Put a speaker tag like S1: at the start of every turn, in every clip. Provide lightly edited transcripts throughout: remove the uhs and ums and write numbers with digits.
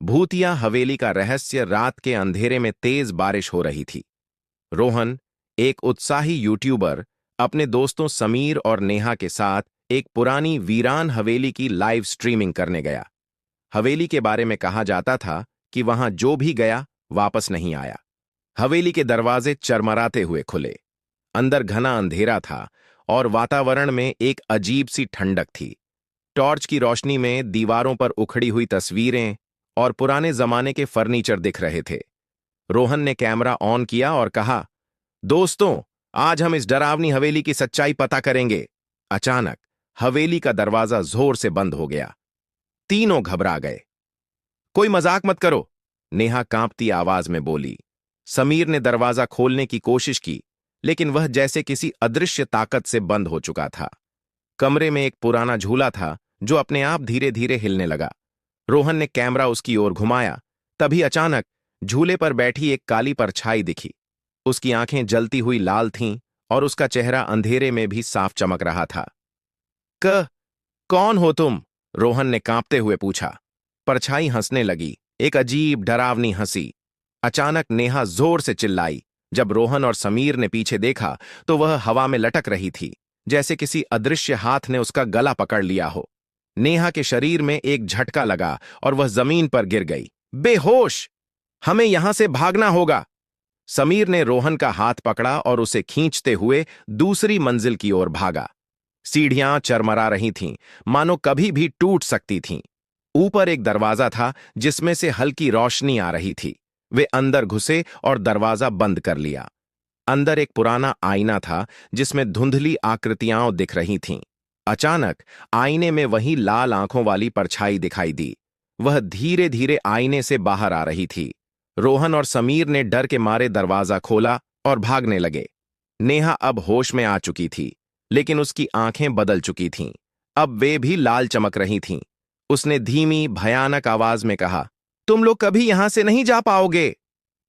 S1: भूतिया हवेली का रहस्य। रात के अंधेरे में तेज बारिश हो रही थी। रोहन, एक उत्साही यूट्यूबर, अपने दोस्तों समीर और नेहा के साथ एक पुरानी वीरान हवेली की लाइव स्ट्रीमिंग करने गया। हवेली के बारे में कहा जाता था कि वहां जो भी गया वापस नहीं आया। हवेली के दरवाजे चरमराते हुए खुले। अंदर घना अंधेरा था और वातावरण में एक अजीब सी ठंडक थी। टॉर्च की रोशनी में दीवारों पर उखड़ी हुई तस्वीरें और पुराने जमाने के फर्नीचर दिख रहे थे। रोहन ने कैमरा ऑन किया और कहा, दोस्तों, आज हम इस डरावनी हवेली की सच्चाई पता करेंगे। अचानक हवेली का दरवाजा जोर से बंद हो गया। तीनों घबरा गए। कोई मजाक मत करो, नेहा कांपती आवाज में बोली। समीर ने दरवाजा खोलने की कोशिश की, लेकिन वह जैसे किसी अदृश्य ताकत से बंद हो चुका था। कमरे में एक पुराना झूला था जो अपने आप धीरे धीरे हिलने लगा। रोहन ने कैमरा उसकी ओर घुमाया, तभी अचानक झूले पर बैठी एक काली परछाई दिखी। उसकी आंखें जलती हुई लाल थीं और उसका चेहरा अंधेरे में भी साफ चमक रहा था। कौन हो तुम? रोहन ने कांपते हुए पूछा। परछाई हंसने लगी, एक अजीब डरावनी हंसी। अचानक नेहा जोर से चिल्लाई। जब रोहन और समीर ने पीछे देखा तो वह हवा में लटक रही थी, जैसे किसी अदृश्य हाथ ने उसका गला पकड़ लिया हो। नेहा के शरीर में एक झटका लगा और वह जमीन पर गिर गई, बेहोश। हमें यहां से भागना होगा। समीर ने रोहन का हाथ पकड़ा और उसे खींचते हुए दूसरी मंजिल की ओर भागा। सीढ़ियां चरमरा रही थीं, मानो कभी भी टूट सकती थीं। ऊपर एक दरवाजा था जिसमें से हल्की रोशनी आ रही थी। वे अंदर घुसे और दरवाजा बंद कर लिया। अंदर एक पुराना आईना था जिसमें धुंधली आकृतियां दिख रही थीं। अचानक आईने में वही लाल आंखों वाली परछाई दिखाई दी। वह धीरे धीरे आईने से बाहर आ रही थी। रोहन और समीर ने डर के मारे दरवाजा खोला और भागने लगे। नेहा अब होश में आ चुकी थी, लेकिन उसकी आंखें बदल चुकी थीं। अब वे भी लाल चमक रही थीं। उसने धीमी भयानक आवाज में कहा, तुम लोग कभी यहां से नहीं जा पाओगे।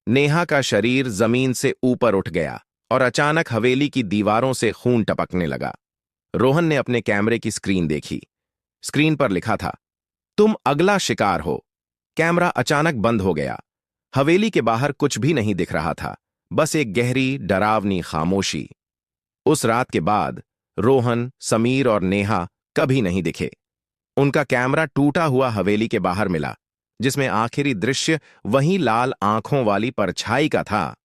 S1: नेहा का शरीर जमीन से ऊपर उठ गया और अचानक हवेली की दीवारों से खून टपकने लगा। रोहन ने अपने कैमरे की स्क्रीन देखी। स्क्रीन पर लिखा था, तुम अगला शिकार हो। कैमरा अचानक बंद हो गया। हवेली के बाहर कुछ भी नहीं दिख रहा था, बस एक गहरी डरावनी खामोशी। उस रात के बाद रोहन, समीर और नेहा कभी नहीं दिखे। उनका कैमरा टूटा हुआ हवेली के बाहर मिला, जिसमें आखिरी दृश्य वही लाल आंखों वाली परछाई का था।